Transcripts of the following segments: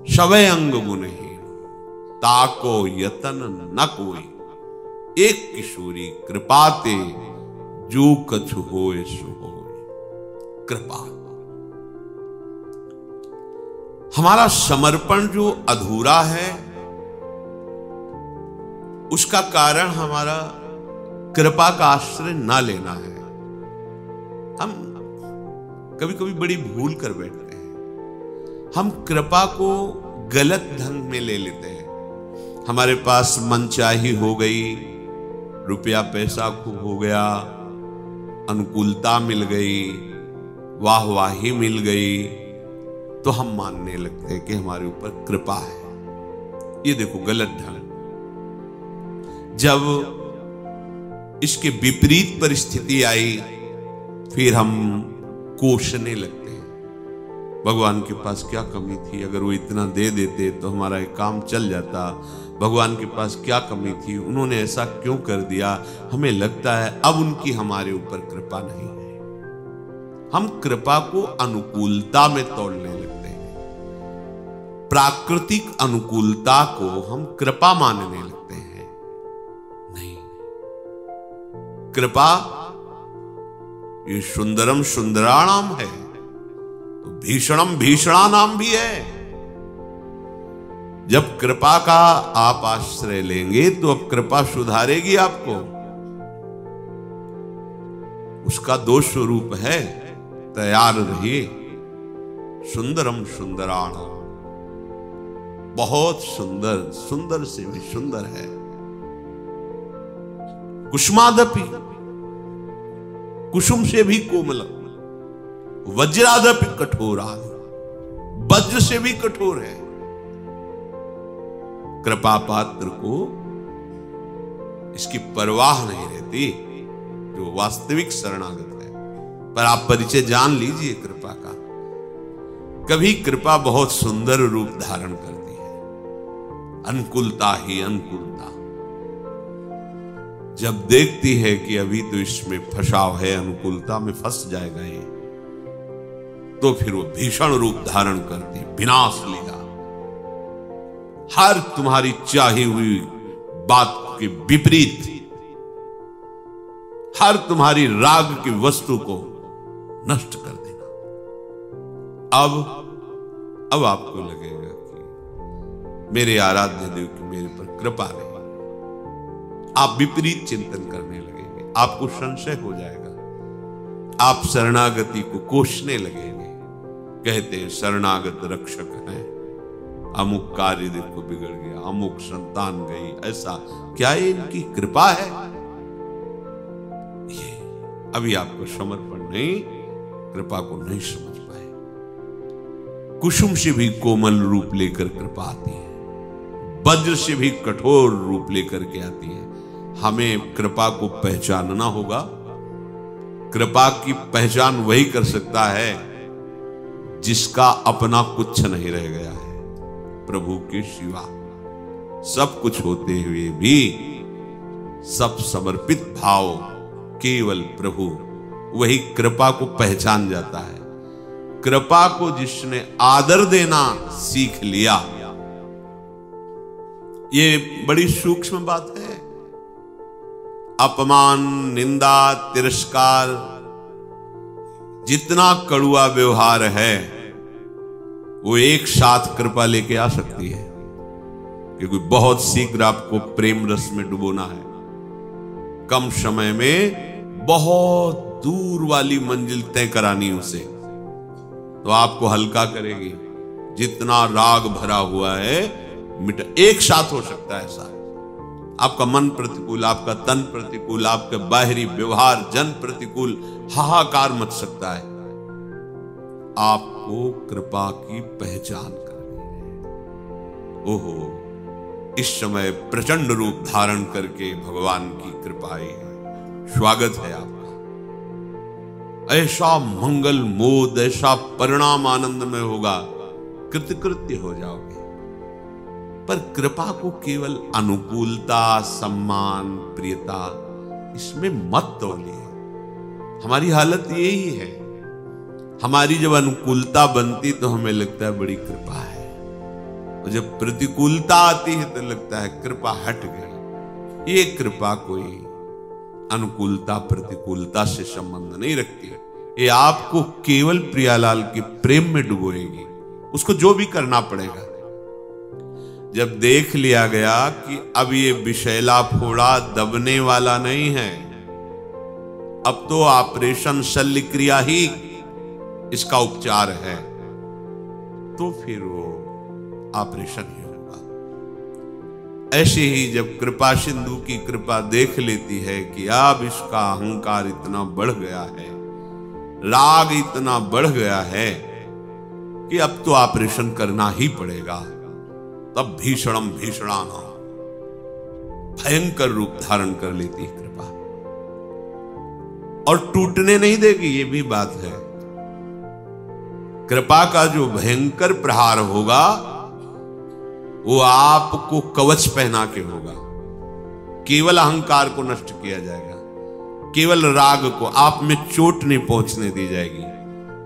शवय अंग गुणहीन, ताको यतन न कोई, एक किशोरी कृपाते, जो कछु होए सो होए। कृपा, हमारा समर्पण जो अधूरा है उसका कारण हमारा कृपा का आश्रय ना लेना है। हम कभी कभी बड़ी भूल कर बैठते हैं, हम कृपा को गलत ढंग में ले लेते हैं। हमारे पास मनचाही हो गई, रुपया पैसा खूब हो गया, अनुकूलता मिल गई, वाहवाही मिल गई, तो हम मानने लगते हैं कि हमारे ऊपर कृपा है। ये देखो गलत ढंग। जब इसके विपरीत परिस्थिति आई फिर हम कोसने लगते हैं, भगवान के पास क्या कमी थी, अगर वो इतना दे देते तो हमारा एक काम चल जाता। भगवान के पास क्या कमी थी, उन्होंने ऐसा क्यों कर दिया। हमें लगता है अब उनकी हमारे ऊपर कृपा नहीं है। हम कृपा को अनुकूलता में तोड़ने लगते हैं, प्राकृतिक अनुकूलता को हम कृपा मानने लगते हैं। नहीं, कृपा ये सुंदरम सुंदराणाम है तो भीषणम भीषणानाम भी है। जब कृपा का आप आश्रय लेंगे तो अब कृपा सुधारेगी आपको। उसका दो स्वरूप है, तैयार रहिए। सुंदरम सुंदराणाम, बहुत सुंदर, सुंदर से भी सुंदर है। कुसुमादपि, कुसुम से भी कोमल, वज्रादपि कठोराद, वज्र से भी कठोर है। कृपा पात्र को इसकी परवाह नहीं रहती जो वास्तविक शरणागत है। पर आप परिचय जान लीजिए कृपा का। कभी कृपा बहुत सुंदर रूप धारण करती है, अनुकूलता ही अनुकूलता। जब देखती है कि अभी तो इसमें फंसाव है, अनुकूलता में फंस जाएगा ये, तो फिर वो भीषण रूप धारण करती, विनाश लीला। हर तुम्हारी चाही हुई बात के विपरीत, हर तुम्हारी राग की वस्तु को नष्ट कर देना। अब आपको लगेगा कि मेरे आराध्य देव की मेरे पर कृपा नहीं। आप विपरीत चिंतन करने लगेंगे, आपको संशय हो जाएगा, आप शरणागति को कोसने लगेंगे। कहते हैं शरणागत रक्षक हैं, अमुक कार्य देखो बिगड़ गया, अमुक संतान गई, ऐसा क्या ये इनकी कृपा है? ये अभी आपको समर्पण नहीं, कृपा को नहीं समझ पाए। कुसुम से भी कोमल रूप लेकर कृपा आती है, वज्र से भी कठोर रूप लेकर के आती है। हमें कृपा को पहचानना होगा। कृपा की पहचान वही कर सकता है जिसका अपना कुछ नहीं रह गया है। प्रभु के सिवा सब कुछ होते हुए भी सब समर्पित भाव केवल प्रभु, वही कृपा को पहचान जाता है। कृपा को जिसने आदर देना सीख लिया, ये बड़ी सूक्ष्म बात है। अपमान, निंदा, तिरस्कार, जितना कड़ुआ व्यवहार है वो एक साथ कृपा लेके आ सकती है, क्योंकि बहुत शीघ्र आपको प्रेम रस में डुबोना है। कम समय में बहुत दूर वाली मंजिल तय करानी उसे, तो आपको हल्का करेगी। जितना राग भरा हुआ है मिट एक साथ हो सकता है ऐसा। आपका मन प्रतिकूल, आपका तन प्रतिकूल, आपका बाहरी व्यवहार जन प्रतिकूल, हाहाकार मच सकता है। आपको कृपा की पहचान करनी है। ओहो, इस समय प्रचंड रूप धारण करके भगवान की कृपा आई है। स्वागत है आपका। ऐसा मंगल मोद, ऐसा परिणाम आनंद में होगा, कृतकृत्य हो जाओगे। पर कृपा को केवल अनुकूलता, सम्मान, प्रियता, इसमें मत तोलिए। हमारी हालत यही है। हमारी जब अनुकूलता बनती तो हमें लगता है बड़ी कृपा है, और जब प्रतिकूलता आती है तो लगता है कृपा हट गई। ये कृपा कोई अनुकूलता प्रतिकूलता से संबंध नहीं रखती है, ये आपको केवल प्रियालाल के प्रेम में डुबोएगी। उसको जो भी करना पड़ेगा। जब देख लिया गया कि अब ये विषैला फोड़ा दबने वाला नहीं है, अब तो ऑपरेशन शल्य क्रिया ही इसका उपचार है, तो फिर वो ऑपरेशन ही होगा। ऐसे ही जब कृपा सिंधु की कृपा देख लेती है कि अब इसका अहंकार इतना बढ़ गया है, राग इतना बढ़ गया है कि अब तो ऑपरेशन करना ही पड़ेगा, तब भीषणम भीषणाना भयंकर रूप धारण कर लेती है कृपा, और टूटने नहीं देगी। ये भी बात है, कृपा का जो भयंकर प्रहार होगा वो आपको कवच पहना के होगा। केवल अहंकार को नष्ट किया जाएगा, केवल राग को आप में चोट नहीं पहुंचने दी जाएगी।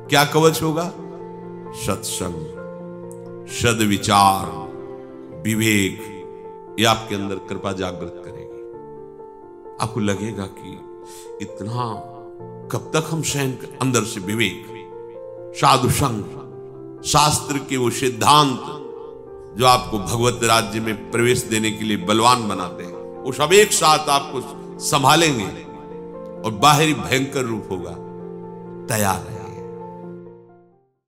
क्या कवच होगा? सत्संग, सद्विचार, विवेक। ये आपके अंदर कृपा जागृत करेगी। आपको लगेगा कि इतना कब तक हम सहन, अंदर से विवेक, साधु संग, शास्त्र के वो सिद्धांत जो आपको भगवत राज्य में प्रवेश देने के लिए बलवान बनाते हैं, वो सब एक साथ आपको संभालेंगे और बाहरी भयंकर रूप होगा। तैयार है।